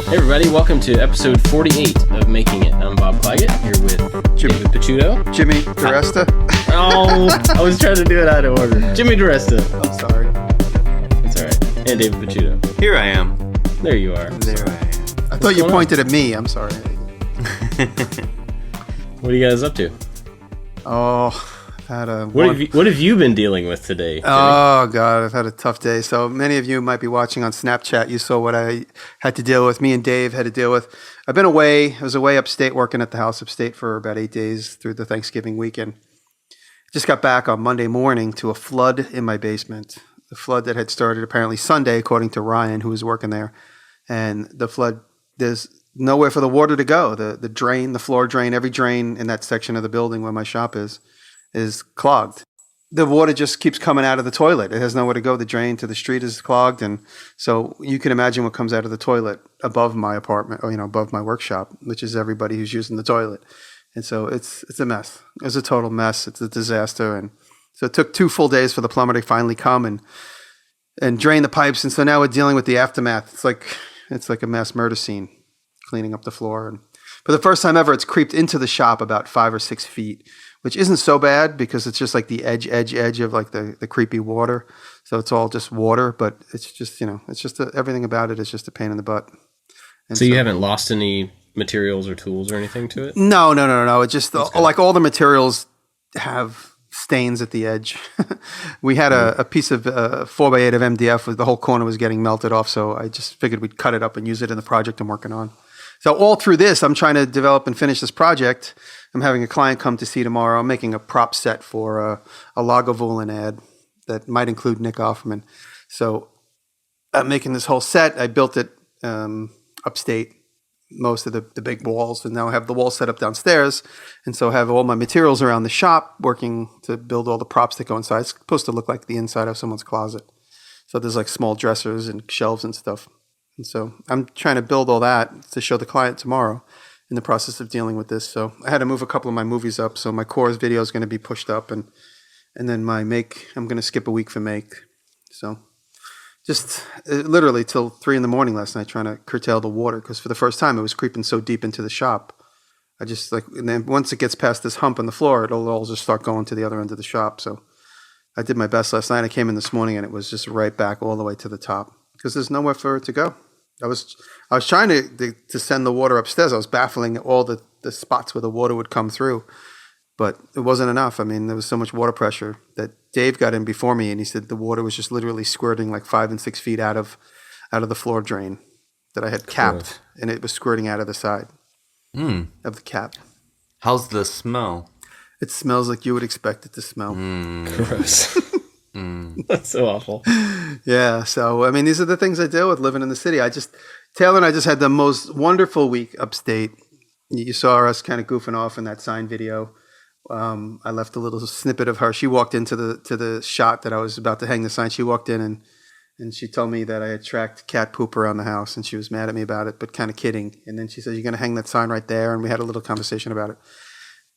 Hey everybody, welcome to episode 48 of Making It. I'm Bob Clagett, here with David Picciuto. Jimmy Diresta. Oh, I was trying to do it out of order. Jimmy Diresta. I'm sorry. It's alright. And David Picciuto. Here I am. There you are. There I am. I thought you pointed at me. I'm sorry. What are you guys up to? Oh, I've had a... What have you been dealing with today, Jimmy? Oh, God, I've had a tough day. So many of you might be watching on Snapchat. You saw what I had to deal with. Me and Dave had to deal with. I've been away. I was away upstate working at the house upstate for about 8 days through the Thanksgiving weekend. Just got back on Monday morning to a flood in my basement. The flood that had started apparently Sunday, according to Ryan, who was working there. And the flood, there's nowhere for the water to go. The drain, the floor drain, every drain in that section of the building where my shop is clogged. The water just keeps coming out of the toilet. It has nowhere to go. The drain to the street is clogged. And so you can imagine what comes out of the toilet above my apartment, or, above my workshop, which is everybody who's using the toilet. And so it's a mess. It's a total mess. It's a disaster. And so it took 2 full days for the plumber to finally come and drain the pipes. And so now we're dealing with the aftermath. It's like a mass murder scene, cleaning up the floor. And for the first time ever, it's creeped into the shop about 5 or 6 feet, which isn't so bad because it's just like the edge of like the creepy water. So it's all just water, but it's just, everything about it is just a pain in the butt. And so you haven't lost any materials or tools or anything to it? No. It's just like all the materials have stains at the edge. We had a piece of 4x8 of MDF with the whole corner was getting melted off. So I just figured we'd cut it up and use it in the project I'm working on. So all through this, I'm trying to develop and finish this project. I'm having a client come to see tomorrow. I'm making a prop set for a Lagavulin ad that might include Nick Offerman. So I'm making this whole set. I built it upstate, most of the big walls, and now I have the wall set up downstairs. And so I have all my materials around the shop working to build all the props that go inside. It's supposed to look like the inside of someone's closet. So there's like small dressers and shelves and stuff. And so I'm trying to build all that to show the client tomorrow in the process of dealing with this. So I had to move a couple of my movies up. So my Core's video is going to be pushed up, and then my make, I'm going to skip a week for make. So just literally till 3 a.m. last night trying to curtail the water, because for the first time it was creeping so deep into the shop. And then once it gets past this hump on the floor, it'll all just start going to the other end of the shop. So I did my best last night. I came in this morning and it was just right back all the way to the top because there's nowhere for it to go. I was trying to send the water upstairs. I was baffling all the spots where the water would come through, but it wasn't enough. I mean, there was so much water pressure that Dave got in before me, and he said the water was just literally squirting like 5 and 6 feet out of the floor drain that I had capped, and it was squirting out of the side of the cap. How's the smell? It smells like you would expect it to smell. Gross. That's so awful. Yeah. So, I mean, these are the things I deal with living in the city. Taylor and I just had the most wonderful week upstate. You saw us kind of goofing off in that sign video. I left a little snippet of her. She walked into the shot that I was about to hang the sign. She walked in and she told me that I had tracked cat poop around the house, and she was mad at me about it, but kind of kidding. And then she said, "You're going to hang that sign right there." And we had a little conversation about it.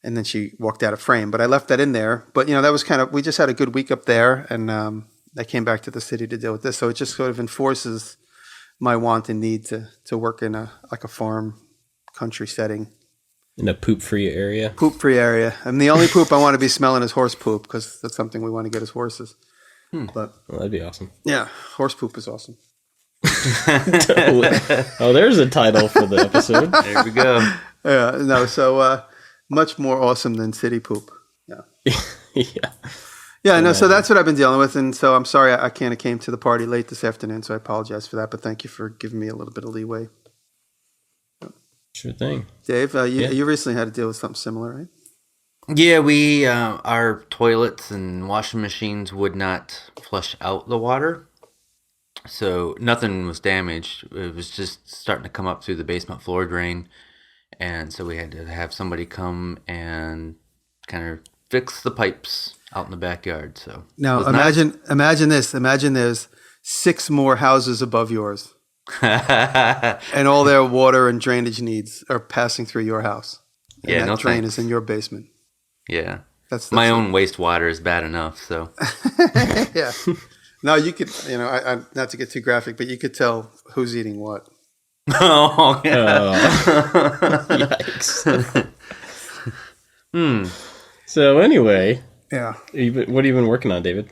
And then she walked out of frame, but I left that in there. But, that was we just had a good week up there, and I came back to the city to deal with this. So it just sort of enforces my want and need to work in a farm country setting. In a poop-free area? Poop-free area. And the only poop I want to be smelling is horse poop, because that's something we want to get as horses. But that'd be awesome. Yeah, horse poop is awesome. Oh, there's a title for the episode. There we go. Yeah, no, so much more awesome than city poop. Yeah. Yeah, no, so that's what I've been dealing with. And so I'm sorry I kind of came to the party late this afternoon, so I apologize for that. But thank you for giving me a little bit of leeway. Sure thing. Dave, you recently had to deal with something similar, right? Yeah, we our toilets and washing machines would not flush out the water. So nothing was damaged. It was just starting to come up through the basement floor drain. And so we had to have somebody come and kind of fix the pipes out in the backyard. So now imagine this. Imagine there's 6 more houses above yours. And all their water and drainage needs are passing through your house. And that drain is in your basement. Yeah. That's my own wastewater is bad enough, so. Yeah. No, you could, I not to get too graphic, but you could tell who's eating what. Oh, yeah. Yikes. So anyway, Yeah. what have you been working on, David?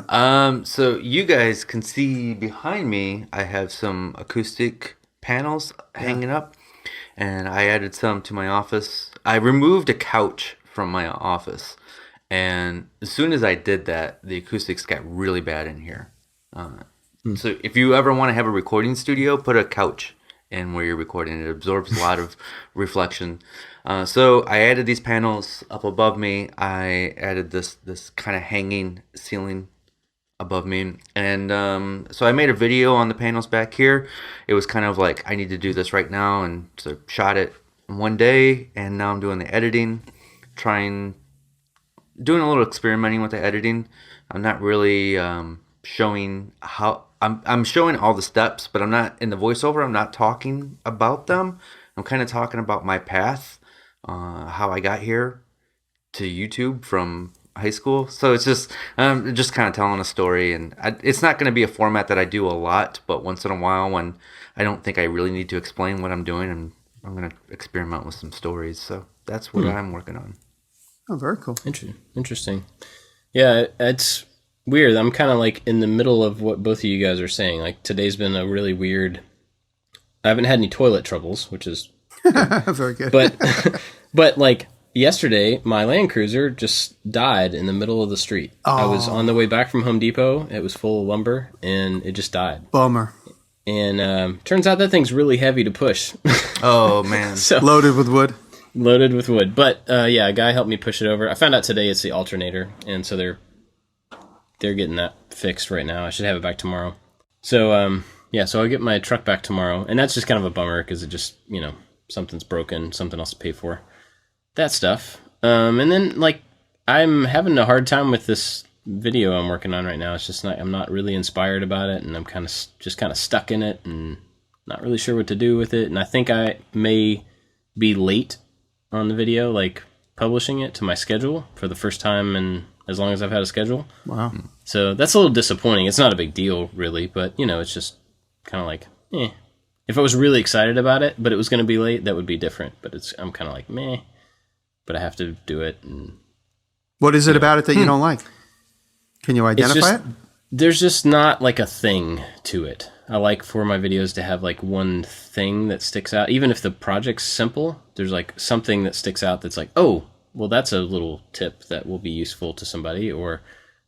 So you guys can see behind me, I have some acoustic panels hanging up, and I added some to my office. I removed a couch from my office, and as soon as I did that, the acoustics got really bad in here. So if you ever want to have a recording studio, put a couch in where you're recording. It absorbs a lot of reflection. So I added these panels up above me. I added this kind of hanging ceiling above me, and so I made a video on the panels back here. It was kind of like, I need to do this right now, and so shot it in one day, and now I'm doing the editing, doing a little experimenting with the editing. I'm not really showing how I'm showing all the steps, but I'm not in the voiceover. I'm not talking about them. I'm kind of talking about my path, how I got here to YouTube from high school. So it's just kind of telling a story, and it's not going to be a format that I do a lot, but once in a while when I don't think I really need to explain what I'm doing, and I'm going to experiment with some stories. So that's what I'm working on. Oh, very cool. Interesting. Yeah, it's weird. I'm kind of like in the middle of what both of you guys are saying. Like, today's been a really weird. I haven't had any toilet troubles, which is very good. but like yesterday, my Land Cruiser just died in the middle of the street. Oh. I was on the way back from Home Depot. It was full of lumber, and it just died. Bummer. And turns out that thing's really heavy to push. Oh, man. So loaded with wood. Loaded with wood. But yeah, a guy helped me push it over. I found out today it's the alternator, and so they're getting that fixed right now. I should have it back tomorrow. So yeah, so I'll get my truck back tomorrow, and that's just kind of a bummer because it just, something's broken, something else to pay for, that stuff. And then like I'm having a hard time with this video I'm working on right now. It's just I'm not really inspired about it, and I'm kind of stuck in it and not really sure what to do with it. And I think I may be late on the video, like publishing it to my schedule for the first time in as long as I've had a schedule. Wow. So that's a little disappointing. It's not a big deal really, but it's just kind of like, if I was really excited about it, but it was going to be late, that would be different. But I'm kind of like, meh, but I have to do it. And what is it about it that you don't like? Can you identify it? There's just not like a thing to it. I like for my videos to have like one thing that sticks out. Even if the project's simple, there's like something that sticks out that's like, oh, well, that's a little tip that will be useful to somebody, or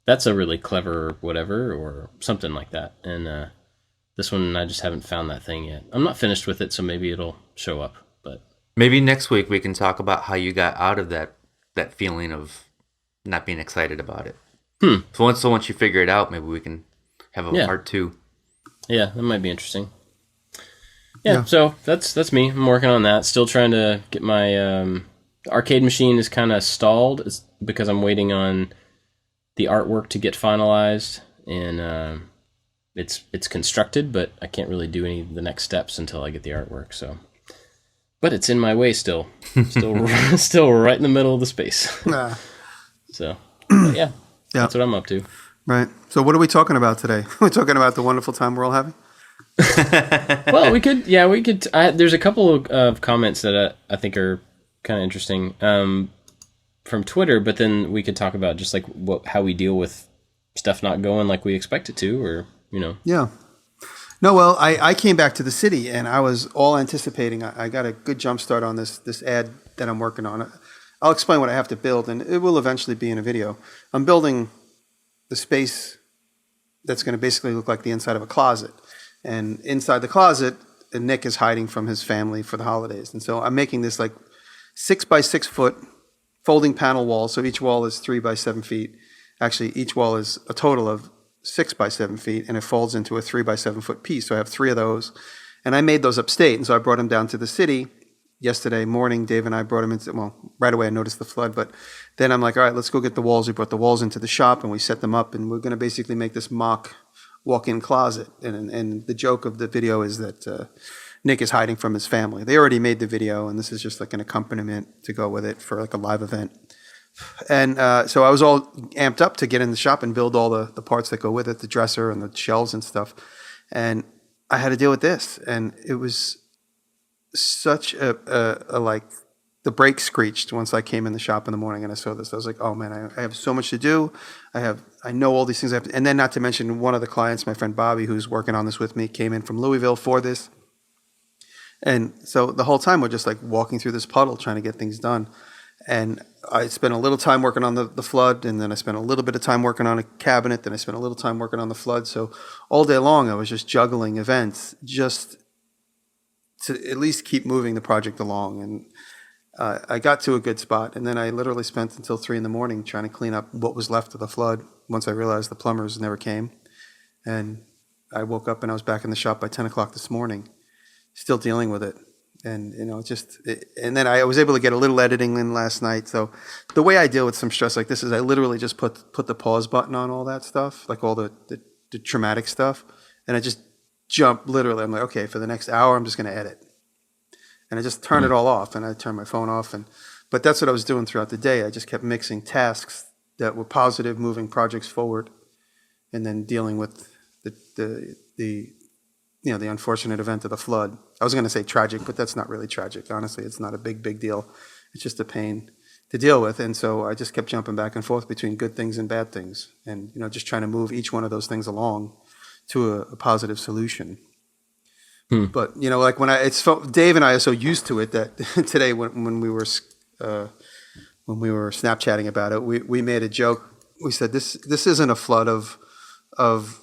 that's a really clever whatever, or something like that. And this one, I just haven't found that thing yet. I'm not finished with it, so maybe it'll show up. But maybe next week we can talk about how you got out of that feeling of not being excited about it. So once you figure it out, maybe we can have a part 2. Yeah, that might be interesting. Yeah, so that's me. I'm working on that. Still trying to get my arcade machine is kind of stalled. It's because I'm waiting on the artwork to get finalized, and it's constructed, but I can't really do any of the next steps until I get the artwork. So, but it's in my way still right in the middle of the space. So, yeah, that's what I'm up to. Right. So what are we talking about today? We're talking about the wonderful time we're all having? Well, we could. There's a couple of comments that I think are kind of interesting from Twitter, but then we could talk about just like how we deal with stuff not going like we expect it to, or, Yeah. No, well, I came back to the city, and I was all anticipating. I got a good jump start on this ad that I'm working on. I'll explain what I have to build, and it will eventually be in a video. I'm building the space that's going to basically look like the inside of a closet. And inside the closet, Nick is hiding from his family for the holidays. And so I'm making this like 6 by 6 foot folding panel wall. So each wall is 3 by 7 feet. Actually, each wall is a total of 6 by 7 feet, and it folds into a 3 by 7 foot piece. So I have 3 of those. And I made those upstate. And so I brought them down to the city yesterday morning. Dave and I brought them into, right away I noticed the flood, but then I'm like, all right, let's go get the walls. We brought the walls into the shop, and we set them up, and we're going to basically make this mock walk-in closet. And the joke of the video is that Nick is hiding from his family. They already made the video, and this is just like an accompaniment to go with it for like a live event. And so I was all amped up to get in the shop and build all the parts that go with it, the dresser and the shelves and stuff. And I had to deal with this, and it was such a like the brakes screeched once I came in the shop in the morning and I saw this. I was like, oh man, I have so much to do. I know all these things I have to, and then not to mention one of the clients, my friend Bobby, who's working on this with me, came in from Louisville for this. And so the whole time we're just like walking through this puddle trying to get things done. And I spent a little time working on the flood, and then I spent a little bit of time working on a cabinet, then I spent a little time working on the flood. So all day long I was just juggling events just to at least keep moving the project along. And I got to a good spot, and then I literally spent until 3 a.m. trying to clean up what was left of the flood once I realized the plumbers never came. And I woke up and I was back in the shop by 10 o'clock this morning, still dealing with it. And, and then I was able to get a little editing in last night. So the way I deal with some stress like this is I literally just put the pause button on all that stuff, like all the traumatic stuff. And I just jump literally. I'm like, okay, for the next hour, I'm just going to edit. And I just turn it all off, and I turn my phone off. But that's what I was doing throughout the day. I just kept mixing tasks that were positive, moving projects forward, and then dealing with the unfortunate event of the flood. I was going to say tragic, but that's not really tragic. Honestly, it's not a big deal. It's just a pain to deal with. And so I just kept jumping back and forth between good things and bad things, and just trying to move each one of those things along to a positive solution. But like Dave and I are so used to it that today when we were Snapchatting about it, we made a joke. We said this isn't a flood of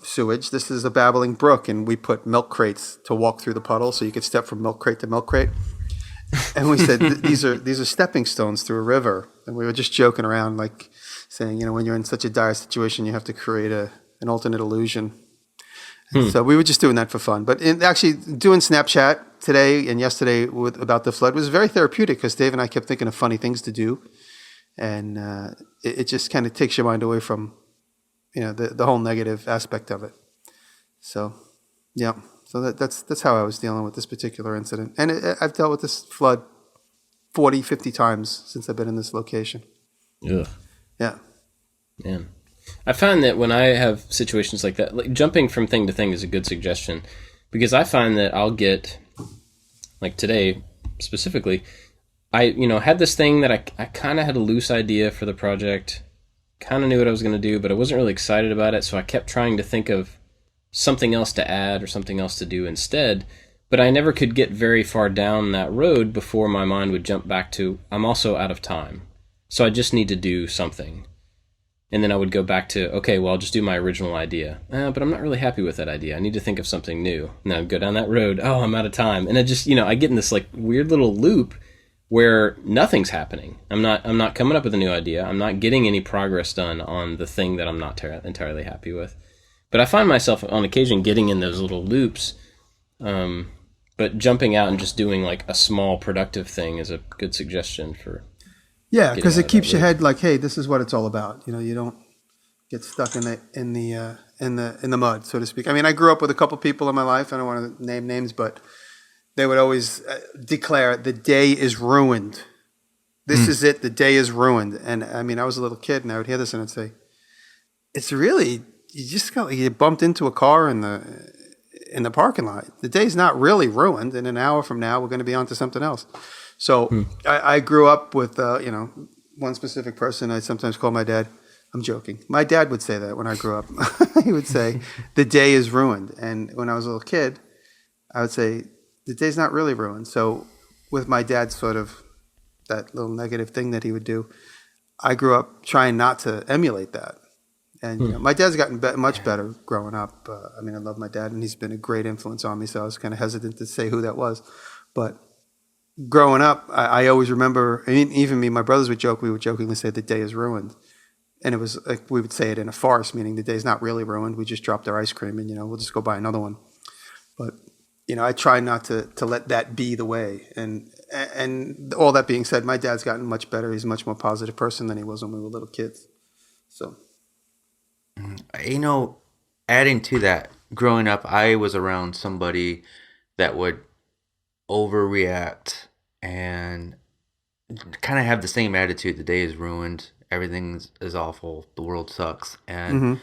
sewage. This is a babbling brook, and we put milk crates to walk through the puddle so you could step from milk crate to milk crate. And we said these are stepping stones through a river. And we were just joking around, like saying, when you're in such a dire situation, you have to create an alternate illusion. So we were just doing that for fun. But actually doing Snapchat today and yesterday about the flood was very therapeutic, because Dave and I kept thinking of funny things to do. And it just kind of takes your mind away from, the whole negative aspect of it. So, yeah. So that's how I was dealing with this particular incident. And I've dealt with this flood 40, 50 times since I've been in this location. Ugh. Yeah. Man. I find that when I have situations like that, like jumping from thing to thing is a good suggestion, because I find that I'll get, like today specifically, I had this thing that I kind of had a loose idea for the project, kind of knew what I was going to do, but I wasn't really excited about it, so I kept trying to think of something else to add or something else to do instead, but I never could get very far down that road before my mind would jump back to, I'm also out of time, so I just need to do something. And then I would go back to, okay, well, I'll just do my original idea. But I'm not really happy with that idea. I need to think of something new. And then I'd go down that road. Oh, I'm out of time. And I just, I get in this like weird little loop where nothing's happening. I'm not coming up with a new idea. I'm not getting any progress done on the thing that I'm not entirely happy with. But I find myself on occasion getting in those little loops. But jumping out and just doing like a small productive thing is a good suggestion for. Yeah, because it keeps your head like, hey, this is what it's all about. You don't get stuck in the mud, so to speak. I mean, I grew up with a couple people in my life. I don't want to name names, but they would always declare the day is ruined. This is it. The day is ruined. And I mean, I was a little kid, and I would hear this, and I'd say, "It's really you bumped into a car in the parking lot. The day's not really ruined. In an hour from now, we're going to be on to something else." So I grew up with, one specific person I sometimes call my dad. I'm joking. My dad would say that when I grew up. He would say, the day is ruined. And when I was a little kid, I would say, the day's not really ruined. So with my dad's sort of that little negative thing that he would do, I grew up trying not to emulate that. And my dad's gotten much better growing up. I love my dad, and he's been a great influence on me, so I was kind of hesitant to say who that was. But growing up, I always remember, even me, my brothers we would jokingly say the day is ruined. And it was like we would say it in a farce, meaning the day's not really ruined. We just dropped our ice cream and, we'll just go buy another one. But, I try not to let that be the way. And all that being said, my dad's gotten much better. He's a much more positive person than he was when we were little kids. So. Adding to that, growing up, I was around somebody that would overreact and kind of have the same attitude. The day is ruined. Everything is awful. The world sucks. And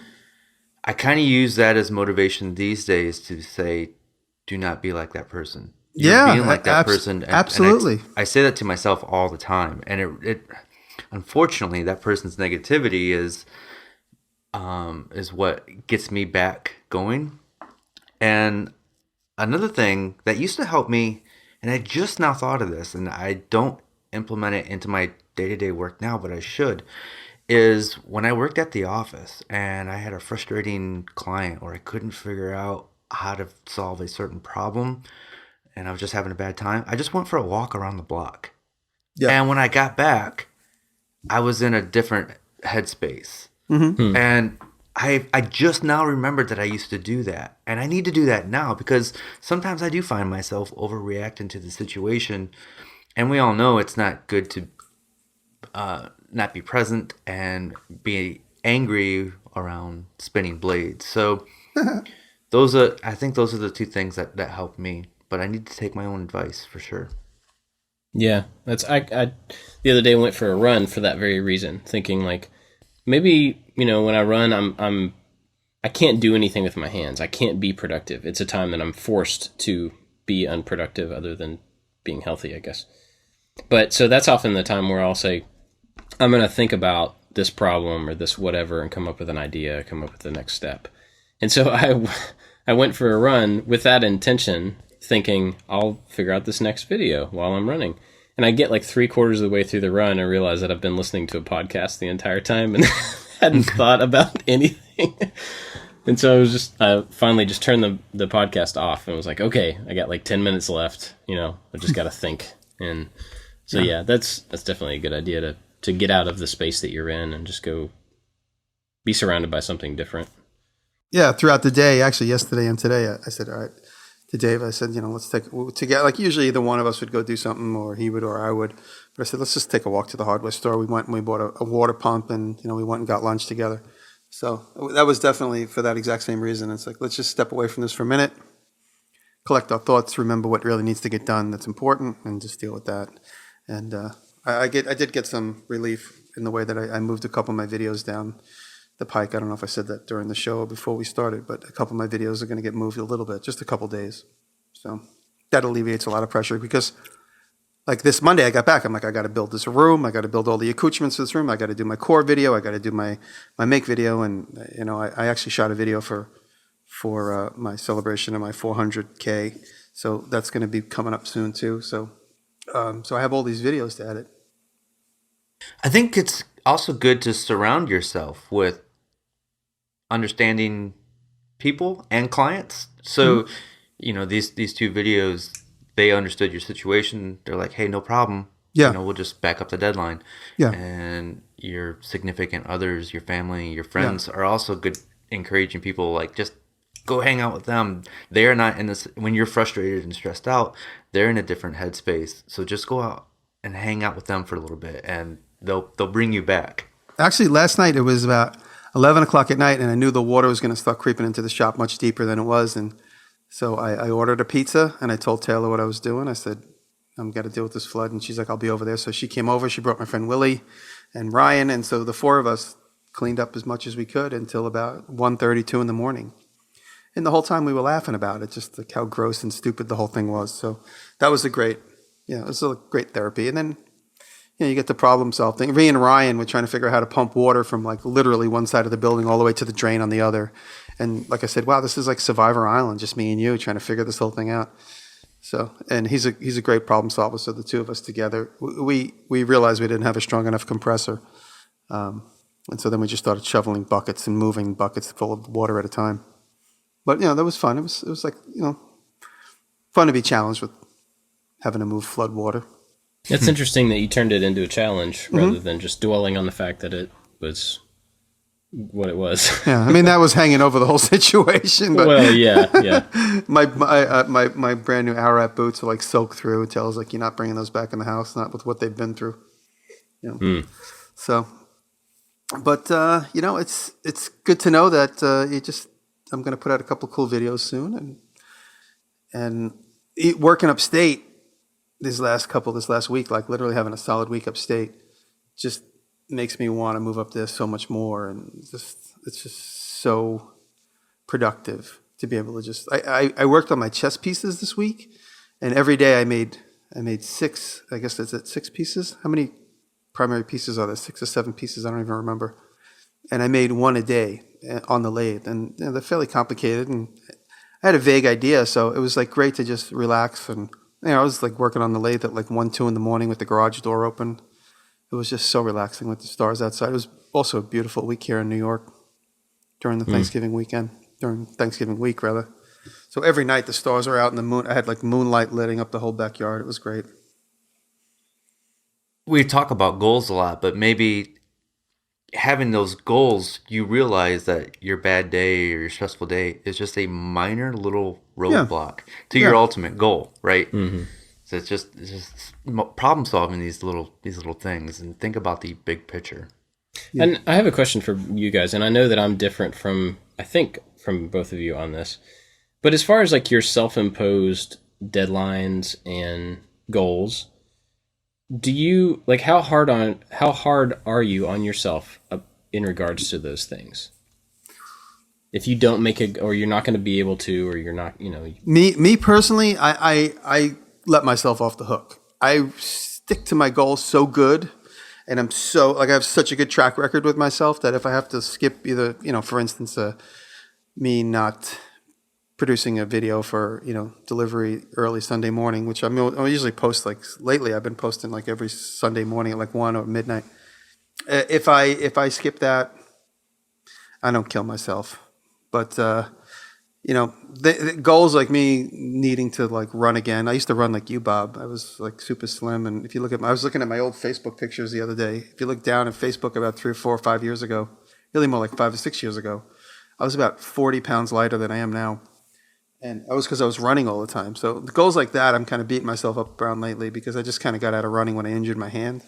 I kind of use that as motivation these days to say, do not be like that person. Yeah, being like that person. Absolutely. And I say that to myself all the time. And it unfortunately, that person's negativity is what gets me back going. And another thing that used to help me, and I just now thought of this, and I don't implement it into my day-to-day work now, but I should, is when I worked at the office and I had a frustrating client or I couldn't figure out how to solve a certain problem and I was just having a bad time, I just went for a walk around the block. Yeah. And when I got back, I was in a different headspace. Mm-hmm. And I just now remembered that I used to do that. And I need to do that now because sometimes I do find myself overreacting to the situation. And we all know it's not good to not be present and be angry around spinning blades. So I think those are the two things that help me. But I need to take my own advice for sure. Yeah, I the other day went for a run for that very reason, thinking like maybe, when I run, I can't do anything with my hands. I can't be productive. It's a time that I'm forced to be unproductive other than being healthy, I guess. But so that's often the time where I'll say, I'm going to think about this problem or this whatever and come up with an idea, come up with the next step. And so I went for a run with that intention, thinking I'll figure out this next video while I'm running. And I get like 3/4 of the way through the run and realize that I've been listening to a podcast the entire time and hadn't thought about anything. And so I finally just turned the podcast off and was like, okay, I got like 10 minutes left. I just got to think. And so, yeah, that's definitely a good idea to get out of the space that you're in and just go be surrounded by something different. Yeah, throughout the day, actually yesterday and today, I said, all right, to Dave, I said, let's take together. Like usually either one of us would go do something or he would or I would. But I said, let's just take a walk to the hardware store. We went and we bought a water pump and, we went and got lunch together. So that was definitely for that exact same reason. It's like, let's just step away from this for a minute, collect our thoughts, remember what really needs to get done that's important, and just deal with that. And I did get some relief in the way that I moved a couple of my videos down the pike. I don't know if I said that during the show or before we started, but a couple of my videos are going to get moved a little bit, just a couple days. So that alleviates a lot of pressure because like this Monday I got back, I'm like, I got to build this room. I got to build all the accoutrements for this room. I got to do my core video. I got to do my make video. And, I actually shot a video for my celebration of my 400K. So that's going to be coming up soon too. So I have all these videos to edit. I think it's also good to surround yourself with understanding people and clients. So, these two videos, they understood your situation. They're like, hey, no problem. Yeah. We'll just back up the deadline. Yeah. And your significant others, your family, your friends are also good encouraging people like just go hang out with them. They're not in this when you're frustrated and stressed out, they're in a different headspace. So just go out and hang out with them for a little bit and they'll bring you back. Actually, last night it was about 11 o'clock at night, and I knew the water was going to start creeping into the shop much deeper than it was. And so I ordered a pizza, and I told Taylor what I was doing. I said, I'm going to deal with this flood. And she's like, I'll be over there. So she came over. She brought my friend Willie and Ryan. And so the four of us cleaned up as much as we could until about 1:32 in the morning. And the whole time we were laughing about it, just like how gross and stupid the whole thing was. So that was it was a great therapy. And then, you get the problem solving. Ree and Ryan were trying to figure out how to pump water from like literally one side of the building all the way to the drain on the other. And like I said, wow, this is like Survivor Island, just me and you trying to figure this whole thing out. So, and he's a great problem solver. So the two of us together, we realized we didn't have a strong enough compressor. And so then we just started shoveling buckets and moving buckets full of water at a time. But, that was fun. It was like, fun to be challenged with having to move flood water. It's interesting that you turned it into a challenge rather than just dwelling on the fact that it was what it was. Yeah, I mean that was hanging over the whole situation. But well, yeah. My brand new Ararat boots are like soaked through. It tells like you're not bringing those back in the house, not with what they've been through. So, but it's good to know that I'm going to put out a couple of cool videos soon, and working upstate. This last week, like literally having a solid week upstate, just makes me want to move up there so much more, and it's just so productive to be able to I worked on my chess pieces this week, And every day I made 6. I guess that's it, 6 pieces. How many primary pieces are there? 6 or 7 pieces. I don't even remember. And I made one a day on the lathe, and they're fairly complicated. And I had a vague idea, so it was like great to just relax. And I was like working on the lathe at like 1, 2 in the morning with the garage door open. It was just so relaxing with the stars outside. It was also a beautiful week here in New York during the Thanksgiving weekend, during Thanksgiving week rather. So every night the stars were out and the moon. I had like moonlight lighting up the whole backyard. It was great. We talk about goals a lot, but maybe having those goals, you realize that your bad day or your stressful day is just a minor little roadblock to your ultimate goal, right? Mm-hmm. So it's just problem solving these little things, and think about the big picture. Yeah. And I have a question for you guys, and I know that I'm different from both of you on this. But as far as like your self-imposed deadlines and goals, do you like how hard are you on yourself in regards to those things? If you don't make it, or you're not going to be able to, or you're not, Me personally, I let myself off the hook. I stick to my goals so good, and I'm so I have such a good track record with myself that if I have to skip either, for instance, me not producing a video for delivery early Sunday morning, which I usually post like lately. I've been posting like every Sunday morning at like 1 or midnight. If I skip that, I don't kill myself. But the goals like me needing to like run again. I used to run like you, Bob. I was like super slim, and if you look at I was looking at my old Facebook pictures the other day. If you look down at Facebook about 3 or 4 or 5 years ago, really more like 5 or 6 years ago, I was about 40 pounds lighter than I am now. And that was because I was running all the time. So the goals like that, I'm kind of beating myself up around lately because I just kind of got out of running when I injured my hand.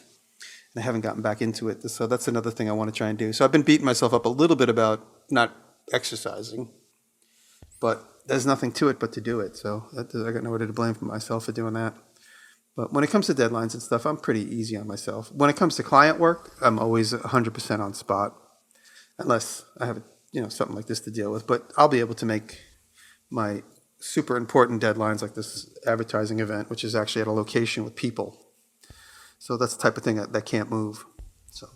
And I haven't gotten back into it. So that's another thing I want to try and do. So I've been beating myself up a little bit about not exercising. But there's nothing to it but to do it. So I got nobody to blame for myself for doing that. But when it comes to deadlines and stuff, I'm pretty easy on myself. When it comes to client work, I'm always 100% on spot. Unless I have something like this to deal with. But I'll be able to make my super important deadlines like this advertising event, which is actually at a location with people. So that's the type of thing that can't move. So,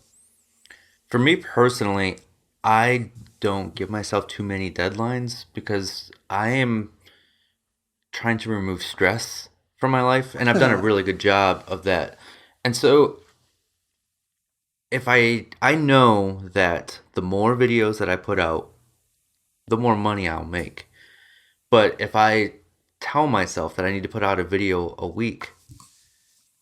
for me personally, I don't give myself too many deadlines because I am trying to remove stress from my life, and I've done a really good job of that. And so if I know that the more videos that I put out, the more money I'll make. But if I tell myself that I need to put out a video a week,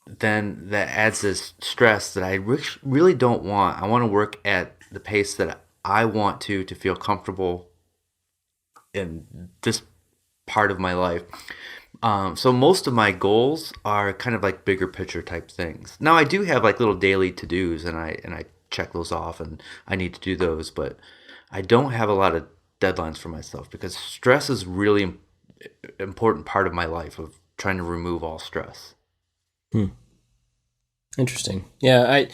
then that adds this stress that I really don't want. I want to work at the pace that I want to feel comfortable in this part of my life. So most of my goals are kind of like bigger picture type things. Now I do have like little daily to-dos, and I check those off, and I need to do those, but I don't have a lot of deadlines for myself because stress is really important part of my life, of trying to remove all stress. Interesting. Yeah,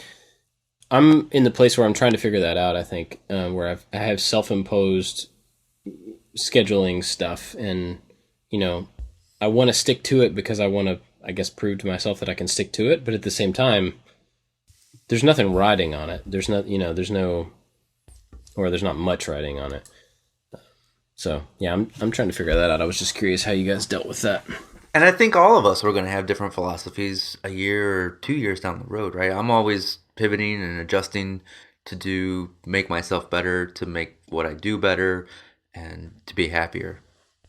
I'm in the place where I'm trying to figure that out. I think where I have self-imposed scheduling stuff, and I want to stick to it because I want to, I guess, prove to myself that I can stick to it. But at the same time, there's nothing riding on it. There's not much riding on it. So yeah, I'm trying to figure that out. I was just curious how you guys dealt with that. And I think all of us are going to have different philosophies a year or 2 years down the road, right? I'm always pivoting and adjusting to make myself better, to make what I do better, and to be happier.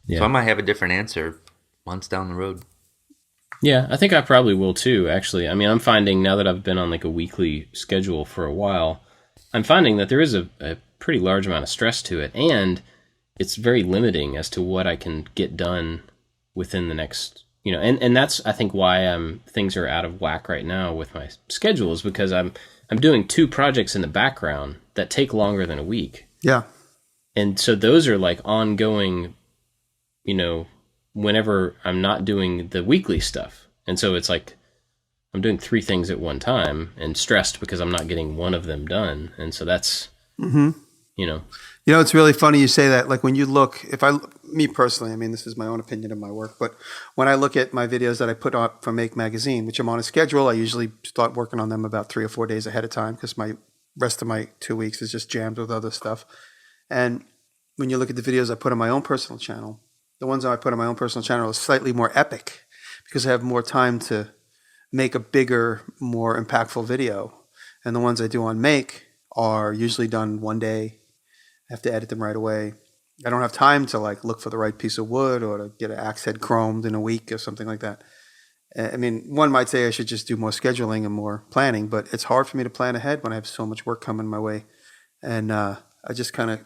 Yeah. So I might have a different answer months down the road. Yeah, I think I probably will too, actually. I mean, I'm finding now that I've been on like a weekly schedule for a while, I'm finding that there is a pretty large amount of stress to it, and it's very limiting as to what I can get done within the next, and that's, I think, why things are out of whack right now with my schedule, is because I'm doing 2 projects in the background that take longer than a week. Yeah. And so those are like ongoing, whenever I'm not doing the weekly stuff. And so it's like I'm doing 3 things at one time and stressed because I'm not getting one of them done. And so that's, it's really funny you say that. Like when you look, me personally, I mean, this is my own opinion of my work, but when I look at my videos that I put up for Make Magazine, which I'm on a schedule, I usually start working on them about 3 or 4 days ahead of time because my rest of my 2 weeks is just jammed with other stuff. And when you look at the videos I put on my own personal channel, the ones that I put on my own personal channel are slightly more epic because I have more time to make a bigger, more impactful video. And the ones I do on Make are usually done one day. I have to edit them right away. I don't have time to like look for the right piece of wood or to get an axe head chromed in a week or something like that. I mean, one might say I should just do more scheduling and more planning, but it's hard for me to plan ahead when I have so much work coming my way. And I just kind of,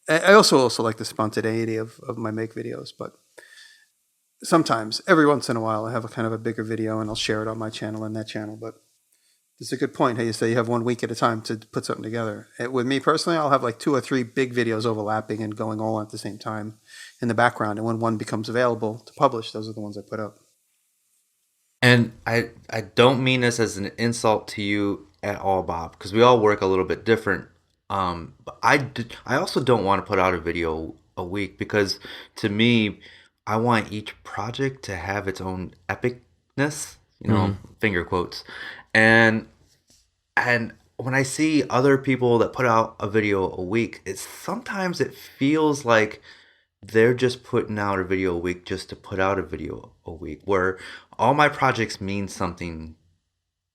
I also like the spontaneity of my Make videos, but sometimes, every once in a while, I have a kind of a bigger video and I'll share it on my channel and that channel. But it's a good point how you say you have 1 week at a time to put something together. With me personally, I'll have like 2 or 3 big videos overlapping and going all at the same time in the background. And when one becomes available to publish, those are the ones I put up. And I don't mean this as an insult to you at all, Bob, because we all work a little bit different. But I also don't want to put out a video a week because to me, I want each project to have its own epicness, finger quotes. And when I see other people that put out a video a week, sometimes it feels like they're just putting out a video a week just to put out a video a week, where all my projects mean something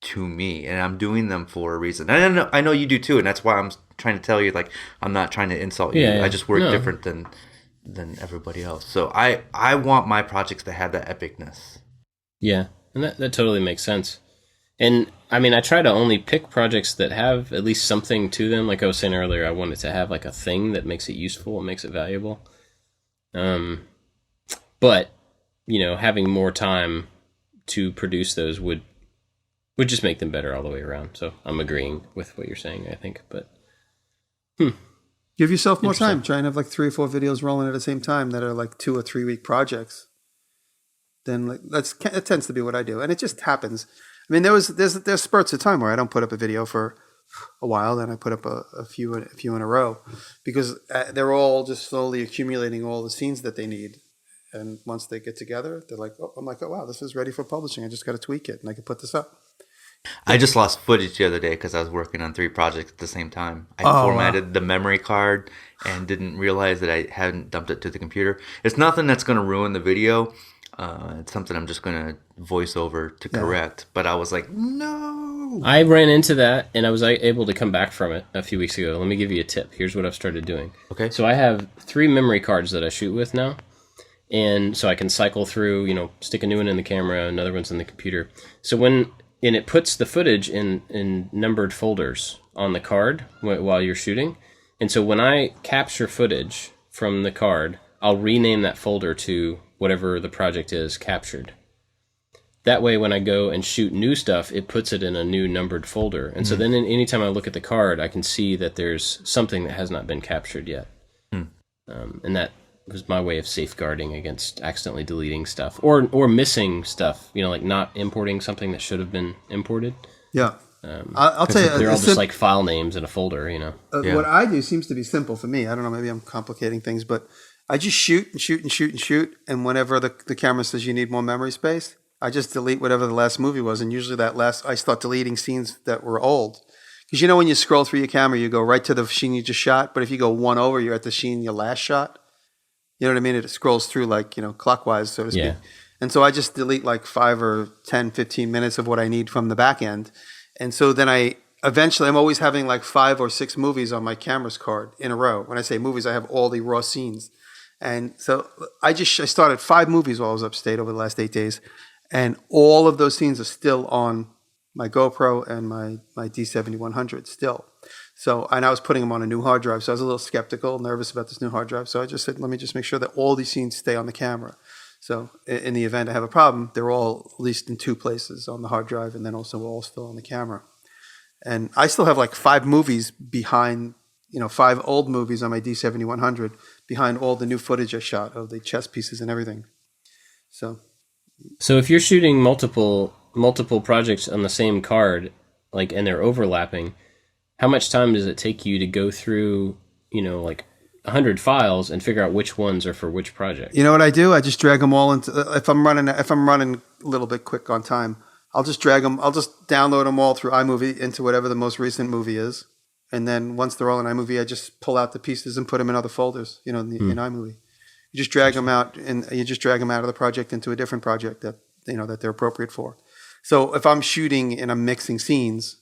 to me and I'm doing them for a reason. And I know you do too, and that's why I'm trying to tell you, like, I'm not trying to insult you. Yeah. I just work different than everybody else. So I want my projects to have that epicness. Yeah, and that totally makes sense. And I mean, I try to only pick projects that have at least something to them. Like I was saying earlier, I want it to have like a thing that makes it useful and makes it valuable. But having more time to produce those would just make them better all the way around. So I'm agreeing with what you're saying, I think. But give yourself more time. Try and have like 3 or 4 videos rolling at the same time that are like 2 or 3 week projects. Then that tends to be what I do, and it just happens. I mean, there's spurts of time where I don't put up a video for a while, then I put up a few in a row because they're all just slowly accumulating all the scenes that they need. And once they get together, they're like, oh wow, this is ready for publishing. I just got to tweak it and I can put this up. I just lost footage the other day because I was working on 3 projects at the same time. I formatted the memory card and didn't realize that I hadn't dumped it to the computer. It's nothing that's going to ruin the video. It's something I'm just going to voice over to correct. But I was like, no. I ran into that, and I was able to come back from it a few weeks ago. Let me give you a tip. Here's what I've started doing. Okay. So I have 3 memory cards that I shoot with now. And so I can cycle through, stick a new one in the camera, another one's in the computer. So and it puts the footage in numbered folders on the card while you're shooting. And so when I capture footage from the card, I'll rename that folder to whatever the project is captured. That way, when I go and shoot new stuff, it puts it in a new numbered folder. And so then anytime I look at the card, I can see that there's something that has not been captured yet. And that was my way of safeguarding against accidentally deleting stuff or missing stuff, like not importing something that should have been imported. Yeah. I'll tell you, they're all just like file names in a folder, What I do seems to be simple for me. I don't know, maybe I'm complicating things, but I just shoot and shoot and shoot and shoot. And whenever the camera says you need more memory space, I just delete whatever the last movie was. And usually I start deleting scenes that were old. Because when you scroll through your camera, you go right to the scene you just shot. But if you go one over, you're at the scene you last shot. You know what I mean? It scrolls through like, clockwise, so to speak. Yeah. And so I just delete like 5 or 10, 15 minutes of what I need from the back end. And so then I'm always having like 5 or 6 movies on my camera's card in a row. When I say movies, I have all the raw scenes. And so I started 5 movies while I was upstate over the last 8 days. And all of those scenes are still on my GoPro and my D7100 still. So, and I was putting them on a new hard drive. So I was a little skeptical, nervous about this new hard drive. So I just said, let me just make sure that all these scenes stay on the camera. So in the event I have a problem, they're all at least in 2 places on the hard drive and then also all still on the camera. And I still have like 5 movies behind, 5 old movies on my D7100 behind all the new footage I shot of the chess pieces and everything. So if you're shooting multiple projects on the same card, and they're overlapping, how much time does it take you to go through, 100 files and figure out which ones are for which project. You know what I do? I just drag them all into. If I'm running a little bit quick on time, I'll just drag them. I'll just download them all through iMovie into whatever the most recent movie is, and then once they're all in iMovie, I just pull out the pieces and put them in other folders. In iMovie. You just drag them out, and you just drag them out of the project into a different project that that they're appropriate for. So if I'm shooting and I'm mixing scenes,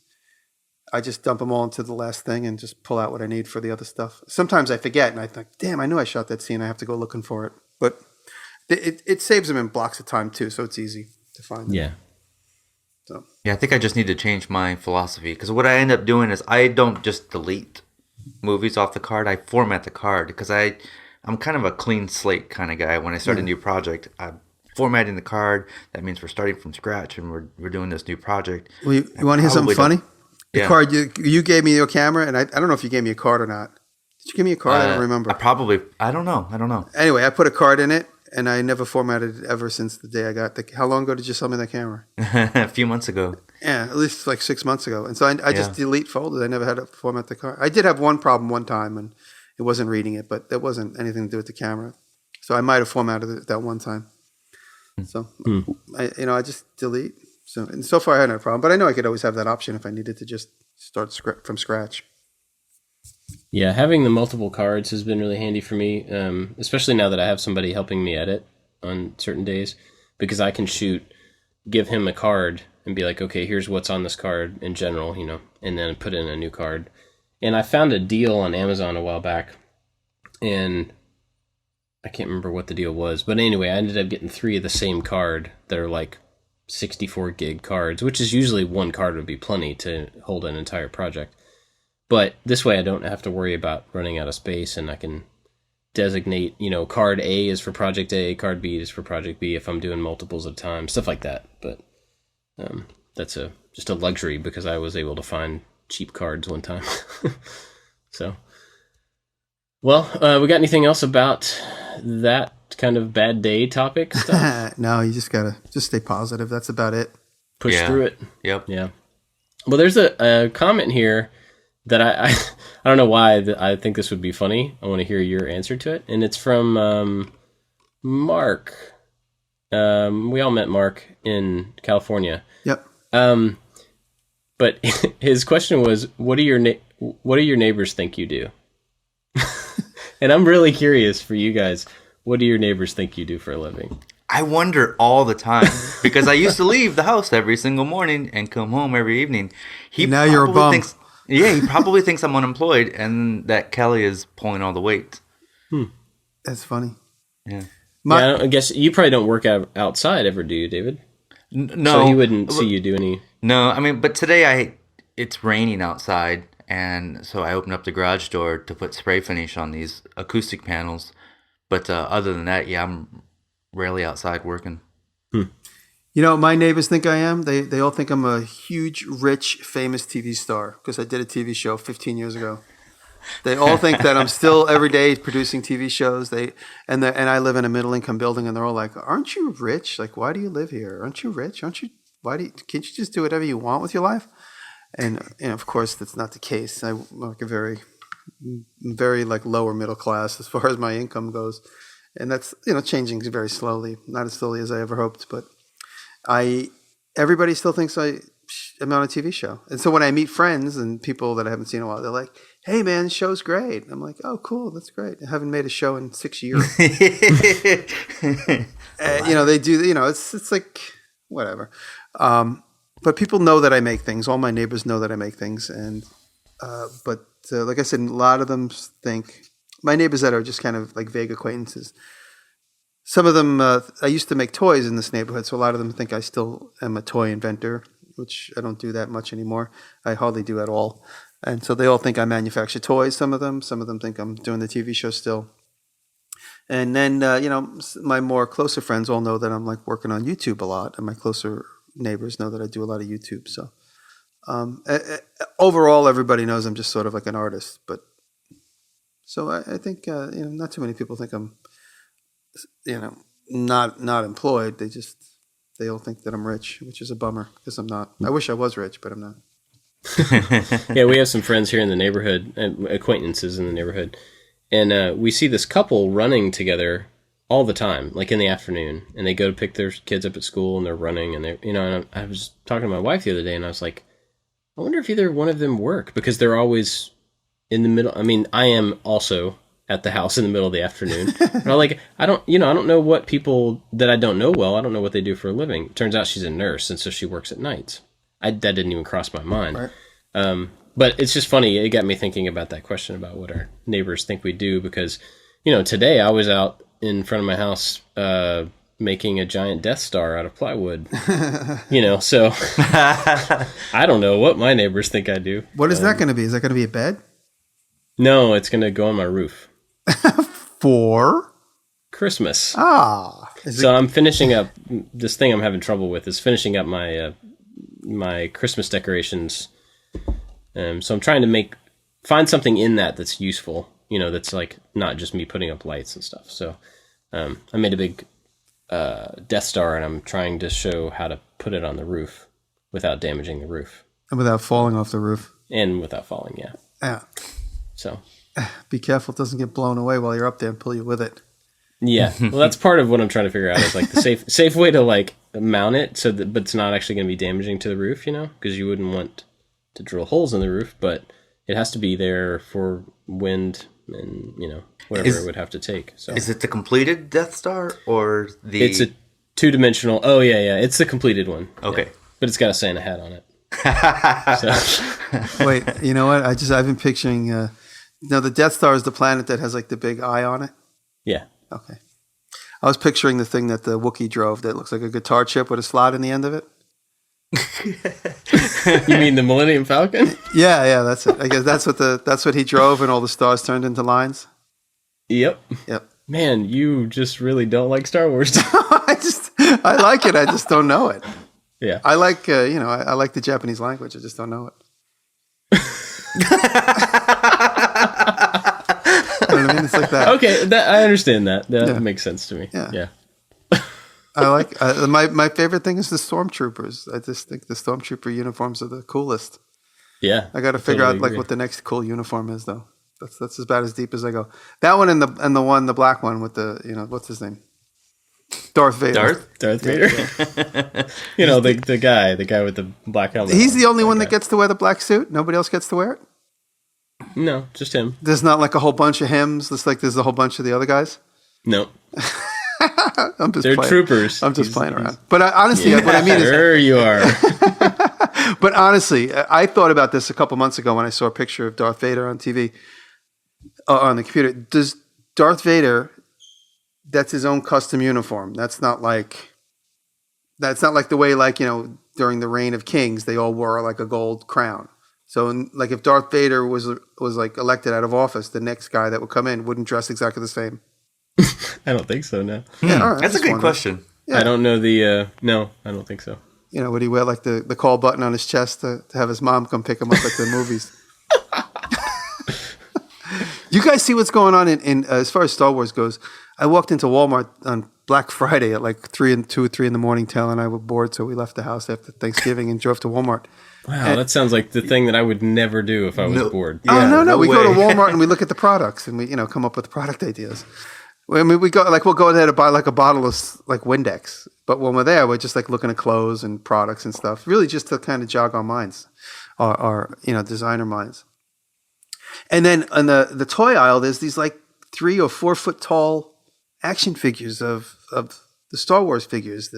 I just dump them all into the last thing and just pull out what I need for the other stuff. Sometimes I forget and I think, damn, I knew I shot that scene. I have to go looking for it. But it saves them in blocks of time too, so it's easy to find them. Yeah. So. Yeah, I think I just need to change my philosophy, because what I end up doing is I don't just delete movies off the card. I format the card, because I'm kind of a clean slate kind of guy. When I start a new project, I'm formatting the card. That means we're starting from scratch and we're doing this new project. Well, you want to hear something funny? The card you gave me your camera, and I don't know if you gave me a card or not. Did you give me a card? I don't remember. I don't know. Anyway, I put a card in it, and I never formatted it ever since the day I got the. How long ago did you sell me that camera? A few months ago. Yeah, at least like 6 months ago. And so I just delete folders. I never had to format the card. I did have one problem one time, and it wasn't reading it, but that wasn't anything to do with the camera. So I might have formatted it that one time. So I just delete. So far I had no problem, but I know I could always have that option if I needed to just start from scratch. Yeah, having the multiple cards has been really handy for me, especially now that I have somebody helping me edit on certain days, because I can give him a card and be like, okay, here's what's on this card in general, and then put in a new card. And I found a deal on Amazon a while back, and I can't remember what the deal was, but anyway, I ended up getting 3 of the same card that are like 64 gig cards, which is usually one card would be plenty to hold an entire project. But this way I don't have to worry about running out of space, and I can designate, card A is for project A, card B is for project B if I'm doing multiples at a time, stuff like that. But that's just a luxury, because I was able to find cheap cards one time. So, well, we got anything else about that kind of bad day topic stuff? No, you just gotta stay positive. That's about it. Push through it. Yep. Yeah. Well, there's a comment here that I don't know why I think this would be funny. I want to hear your answer to it, and it's from Mark. We all met Mark in California. Yep. But his question was, what do your neighbors think you do? And I'm really curious for you guys. What do your neighbors think you do for a living? I wonder all the time, because I used to leave the house every single morning and come home every evening. Now you're a bum. He probably thinks I'm unemployed and that Kelly is pulling all the weight. That's funny. Yeah. I guess you probably don't work outside ever, do you, David? No. So he wouldn't see you do any... No, I mean, but today it's raining outside, and so I opened up the garage door to put spray finish on these acoustic panels. But other than that, I'm rarely outside working. My neighbors think I am. They all think I'm a huge, rich, famous TV star, because I did a TV show 15 years ago. They all think that I'm still every day producing TV shows. And I live in a middle income building, and they're all like, "Aren't you rich? Like, why do you live here? Aren't you rich? Can't you just do whatever you want with your life?" And of course, that's not the case. I'm like a very, very like lower middle class as far as my income goes, and that's changing very slowly, not as slowly as I ever hoped, but everybody still thinks I'm on a TV show. And so when I meet friends and people that I haven't seen in a while, they're like, "Hey man, the show's great." I'm like, "Oh, cool, that's great. I haven't made a show in 6 years." They do. It's like whatever. But people know that I make things. All my neighbors know that I make things, and but like I said, a lot of them think my neighbors that are just kind of like vague acquaintances. Some of them, I used to make toys in this neighborhood, so a lot of them think I still am a toy inventor, which I don't do that much anymore. I hardly do at all. And so they all think I manufacture toys, some of them think I'm doing the TV show still. And then, my more closer friends all know that I'm like working on YouTube a lot, and my closer neighbors know that I do a lot of YouTube. So overall, everybody knows I'm just sort of like an artist. But so I think, not too many people think I'm, not employed. They all think that I'm rich, which is a bummer, because I'm not. I wish I was rich, but I'm not. Yeah, we have some friends here in the neighborhood, acquaintances in the neighborhood, And we see this couple running together all the time, like in the afternoon, and they go to pick their kids up at school, and they're running, and and I was talking to my wife the other day, and I was like, I wonder if either one of them work, because they're always in the middle. I mean, I am also at the house in the middle of the afternoon. And I'm like, I don't know what people that I don't know well, I don't know what they do for a living. Turns out she's a nurse, and so she works at nights. That didn't even cross my mind. Right. But it's just funny. It got me thinking about that question about what our neighbors think we do, because, today I was out in front of my house making a giant Death Star out of plywood. So I don't know what my neighbors think I do. What is that going to be? Is that going to be a bed? No, it's going to go on my roof. For? Christmas. So I'm finishing up, this thing I'm having trouble with is finishing up my my Christmas decorations. So I'm trying to find something in that's useful, that's like not just me putting up lights and stuff. So I made a big Death Star, and I'm trying to show how to put it on the roof without damaging the roof. And without falling off the roof. And without falling, yeah. Yeah. So be careful it doesn't get blown away while you're up there and pull you with it. Yeah. Well, that's part of what I'm trying to figure out, is like the safe way to like mount it but it's not actually going to be damaging to the roof, because you wouldn't want to drill holes in the roof, but it has to be there for wind and, whatever it would have to take. So is it the completed Death Star or the... It's a two-dimensional... Oh, yeah. It's the completed one. Okay. Yeah. But it's got a Santa hat on it. Wait, you know what? I've been picturing... the Death Star is the planet that has like the big eye on it? Yeah. Okay. I was picturing the thing that the Wookiee drove that looks like a guitar chip with a slot in the end of it. You mean the Millennium Falcon? Yeah, that's it. I guess that's what he drove, and all the stars turned into lines. Yep. Yep. Man, you just really don't like Star Wars. I like it. I just don't know it. Yeah. I like I like the Japanese language. I just don't know it. You know what I mean? It's like that. Okay, I understand that. That makes sense to me. Yeah. I like my favorite thing is the stormtroopers. I just think the stormtrooper uniforms are the coolest. Yeah. I got to figure out like what the next cool uniform is though. That's about as deep as I go. That one and the black one with the what's his name? Darth Vader. Darth Vader. Yeah. the guy with the black helmet. He's the only one that gets to wear the black suit. Nobody else gets to wear it. No, just him. There's not like a whole bunch of hymns. It's like there's a whole bunch of the other guys. No. They're troopers. I'm just playing around. But honestly, what I mean is... Sure you are. But honestly, I thought about this a couple months ago when I saw a picture of Darth Vader on TV, on the computer. Does Darth Vader, that's his own custom uniform. That's not like the way during the reign of kings, they all wore like a gold crown. So like if Darth Vader was like elected out of office, the next guy that would come in wouldn't dress exactly the same. I don't think so, no. Yeah, all right, that's a good question. Yeah. I don't know no, I don't think so. Would he wear like the call button on his chest to have his mom come pick him up at the movies? You guys see what's going on in as far as Star Wars goes? I walked into Walmart on Black Friday at like 3 or 3 in the morning. Taylor and I were bored, so we left the house after Thanksgiving and drove to Walmart. Wow, that sounds like the thing that I would never do if I was bored. Yeah, no. We go to Walmart and we look at the products and we come up with product ideas. I mean, we'll go there to buy like a bottle of like Windex, but when we're there, we're just like looking at clothes and products and stuff, really just to kind of jog our minds, our designer minds. And then on the toy aisle, there's these like 3 or 4 foot tall action figures of the Star Wars figures.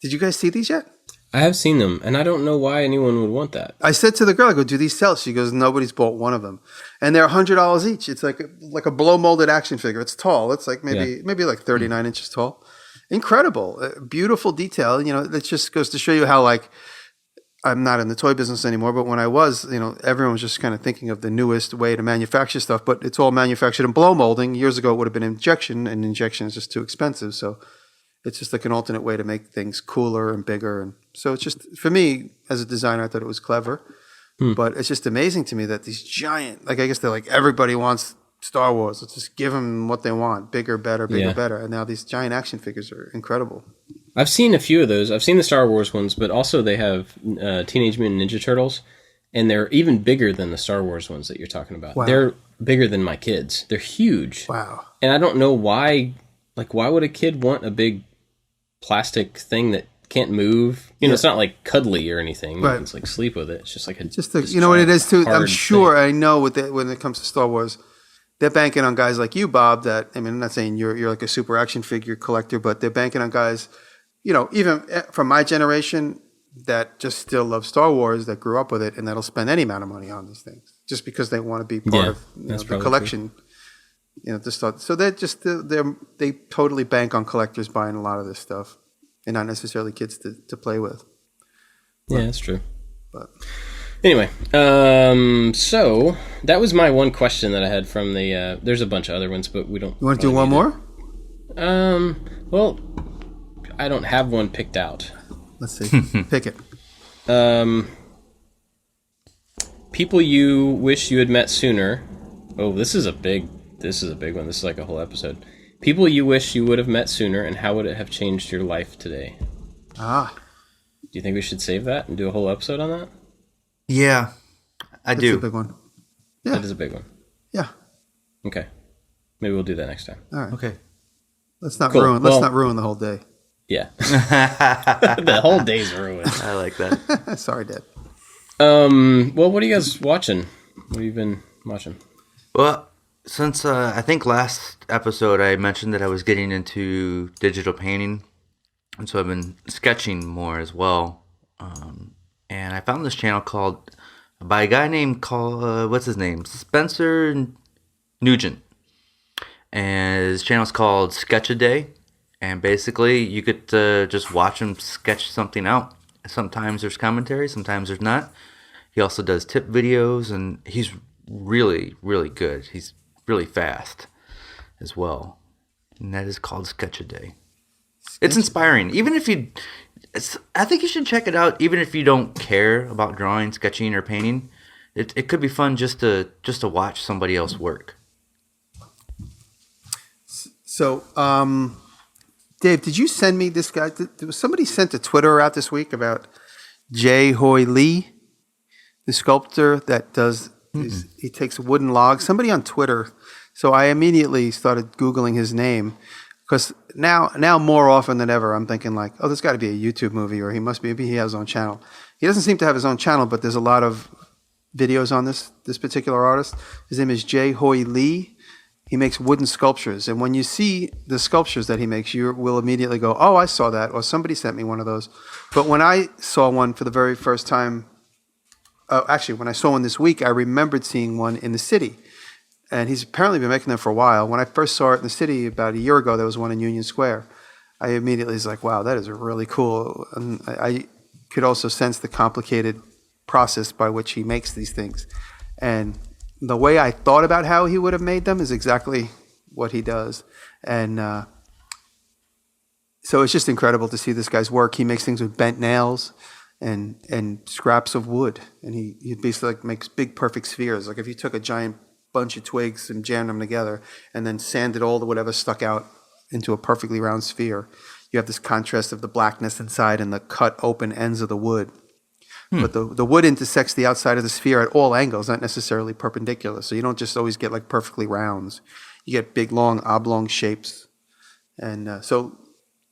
Did you guys see these yet? I have seen them, and I don't know why anyone would want that. I said to the girl, I go, do these sell? She goes, nobody's bought one of them. And they're $100 each. It's like a blow-molded action figure. It's tall. It's like maybe like 39 inches tall. Incredible. Beautiful detail. It just goes to show you how, like, I'm not in the toy business anymore, but when I was, everyone was just kind of thinking of the newest way to manufacture stuff, but it's all manufactured in blow molding. Years ago, it would have been injection, and injection is just too expensive. So it's just like an alternate way to make things cooler and bigger. And so it's just, for me, as a designer, I thought it was clever. But it's just amazing to me that these giant, like I guess they're like, everybody wants Star Wars. Let's just give them what they want. Bigger, better, better. And now these giant action figures are incredible. I've seen a few of those. I've seen the Star Wars ones, but also they have Teenage Mutant Ninja Turtles. and they're even bigger than the Star Wars ones that you're talking about. Wow. They're bigger than my kids. They're huge. Wow. And I don't know why. Like, why would a kid want a big plastic thing that can't move? You know, it's not like cuddly or anything. Right. You can like sleep with it. It's just like you know what it is too. I'm sure thing. I know when it comes to Star Wars, they're banking on guys like you, Bob. That I mean, I'm not saying you're like a super action figure collector, but they're banking on guys, you know, even from my generation that just still love Star Wars, that grew up with it, and that'll spend any amount of money on these things just because they want to be part of the collection. True. You know, so they totally bank on collectors buying a lot of this stuff, and not necessarily kids to play with. Yeah, that's true. But anyway, so that was my one question that I had from the. There's a bunch of other ones, but we don't. You want to do one more? Well, I don't have one picked out. Let's see. Pick it. People you wish you had met sooner. Oh, this is a big one. This is like a whole episode. People you wish you would have met sooner, and how would it have changed your life today? Do you think we should save that and do a whole episode on that? Yeah, I do. That's a big one. Yeah. That is a big one. Yeah. Okay. Maybe we'll do that next time. All right. Okay. Let's not ruin the whole day. Yeah. The whole day's ruined. I like that. Sorry, Dad. Well, what are you guys watching? What have you been watching? Well, since I think last episode I mentioned that I was getting into digital painting, and so I've been sketching more as well. And I found this channel by a guy named what's his name? Spencer Nugent. And his channel's called Sketch a Day. And basically you get to just watch him sketch something out. Sometimes there's commentary, sometimes there's not. He also does tip videos, and he's really, really good. He's really fast as well. And that is called Sketch a Day. It's inspiring. I think you should check it out, even if you don't care about drawing, sketching, or painting. It could be fun just to watch somebody else work. So, Dave, did you send me this guy? Somebody sent a Twitter out this week about Jay Hoy Lee, the sculptor that does. He takes wooden logs. Somebody on Twitter. So I immediately started Googling his name, because now more often than ever, I'm thinking like, oh, there's got to be a YouTube movie, or maybe he has his own channel. He doesn't seem to have his own channel, but there's a lot of videos on this particular artist. His name is Jay Hoy Lee. He makes wooden sculptures, and when you see the sculptures that he makes, you will immediately go, oh, I saw that, or somebody sent me one of those. But when I saw one for the very first time, actually, when I saw one this week, I remembered seeing one in the city. And he's apparently been making them for a while. When I first saw it in the city about a year ago, there was one in Union Square. I immediately was like, wow, that is really cool. And I could also sense the complicated process by which he makes these things. And the way I thought about how he would have made them is exactly what he does. And so it's just incredible to see this guy's work. He makes things with bent nails and scraps of wood. And he basically like makes big perfect spheres. Like if you took a giant bunch of twigs and jammed them together and then sanded all the whatever stuck out into a perfectly round sphere, you have this contrast of the blackness inside and the cut open ends of the wood. But the wood intersects the outside of the sphere at all angles, not necessarily perpendicular. So you don't just always get like perfectly rounds. You get big, long, oblong shapes. And so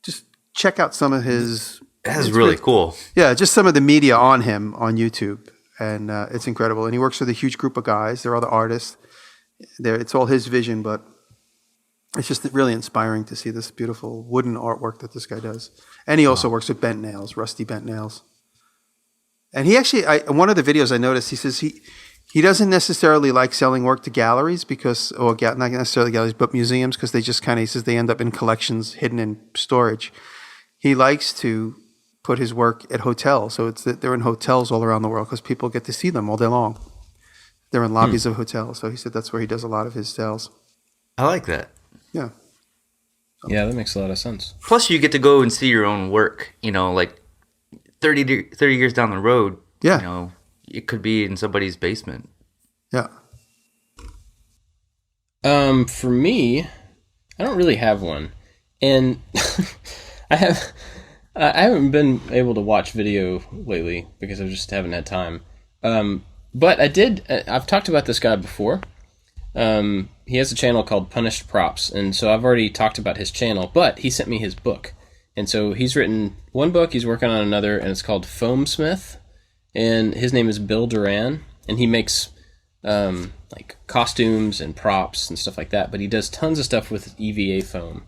just check out some of his... That's really cool. Yeah, just some of the media on him on YouTube. And it's incredible. And he works with a huge group of guys. There are other artists. It's all his vision, but it's just really inspiring to see this beautiful wooden artwork that this guy does. And he also works with bent nails, rusty bent nails. And he actually, one of the videos I noticed, he says he doesn't necessarily like selling work to galleries not necessarily galleries, but museums, because they just he says they end up in collections hidden in storage. He likes to put his work at hotels. So they're in hotels all around the world because people get to see them all day long. They're in lobbies of hotels. So he said that's where he does a lot of his sales. I like that. Yeah. Yeah, that makes a lot of sense. Plus, you get to go and see your own work, like 30 years down the road. Yeah. It could be in somebody's basement. Yeah. For me, I don't really have one. And I haven't been able to watch video lately because I just haven't had time. But I've talked about this guy before. He has a channel called Punished Props, and so I've already talked about his channel, but he sent me his book. And so he's written one book, he's working on another, and it's called Foam Smith, and his name is Bill Duran, and he makes like costumes and props and stuff like that, but he does tons of stuff with EVA foam.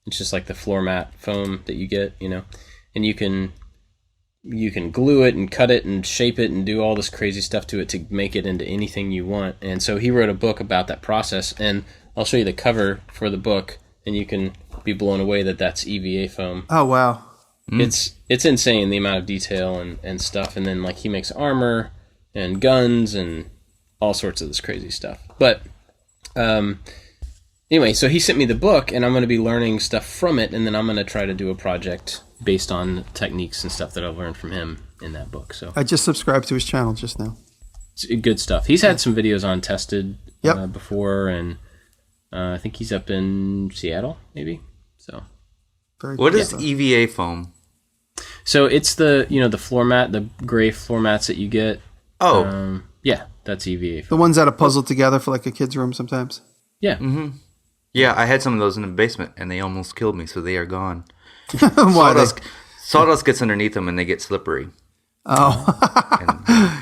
It's just like the floor mat foam that you get, and you can glue it and cut it and shape it and do all this crazy stuff to it to make it into anything you want. And so he wrote a book about that process, and I'll show you the cover for the book, and you can be blown away that that's EVA foam. Oh, wow. It's insane, the amount of detail and stuff. And then like he makes armor and guns and all sorts of this crazy stuff. But anyway, so he sent me the book, and I'm going to be learning stuff from it, and then I'm going to try to do a project based on techniques and stuff that I've learned from him in that book. So I just subscribed to his channel just now. It's good stuff. He's had some videos on Tested Yep. before, and I think he's up in Seattle, maybe. So What is EVA foam? So it's the the floor mat, the gray floor mats that you get. Oh, yeah, that's EVA. The ones that are puzzled together for like a kid's room sometimes. Yeah. Mm-hmm. Yeah, I had some of those in the basement, and they almost killed me, so they are gone. Why? Sawdust gets underneath them, and they get slippery. Oh.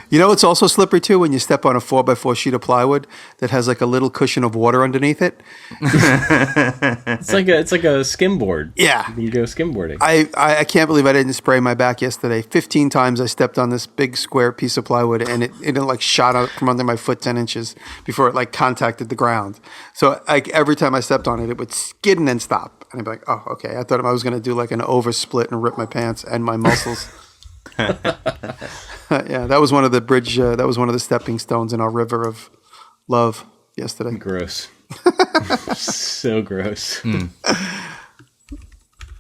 It's also slippery too when you step on a 4x4 sheet of plywood that has like a little cushion of water underneath it. It's like a skimboard. Yeah. You can go skimboarding. I can't believe I didn't spray my back yesterday. 15 times I stepped on this big square piece of plywood, and it like shot out from under my foot 10 inches before it like contacted the ground. So like every time I stepped on it, it would skid and then stop. And I'd be like, oh, okay. I thought I was going to do like an oversplit and rip my pants and my muscles. Yeah, that was one of the that was one of the stepping stones in our river of love yesterday. Gross. So gross.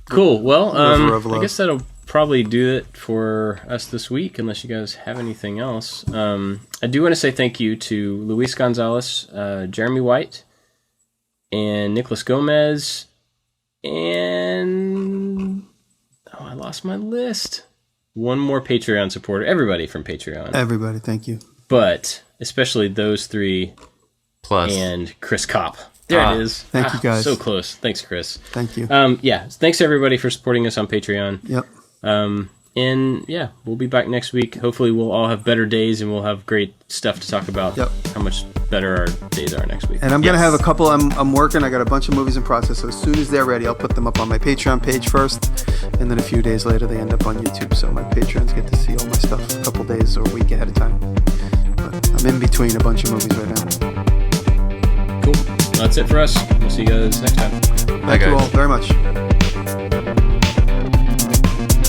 Cool. Well, I guess that'll probably do it for us this week, unless you guys have anything else. I do want to say thank you to Luis Gonzalez, Jeremy White, and Nicholas Gomez, and I lost my list. One more Patreon supporter. Everybody from Patreon. Everybody, thank you. But especially those three. Plus. And Chris Kopp. There it is. Thank you, guys. So close. Thanks, Chris. Thank you. Yeah. Thanks, everybody, for supporting us on Patreon. Yep. And, yeah, we'll be back next week. Hopefully we'll all have better days, and we'll have great stuff to talk about. Yep. How much better our days are next week. And I'm going to have a couple. I'm working. I got a bunch of movies in process. So as soon as they're ready, I'll put them up on my Patreon page first. And then a few days later, they end up on YouTube. So my patrons get to see all my stuff a couple days or a week ahead of time. But I'm in between a bunch of movies right now. Cool. That's it for us. We'll see you guys next time. Thank you all very much.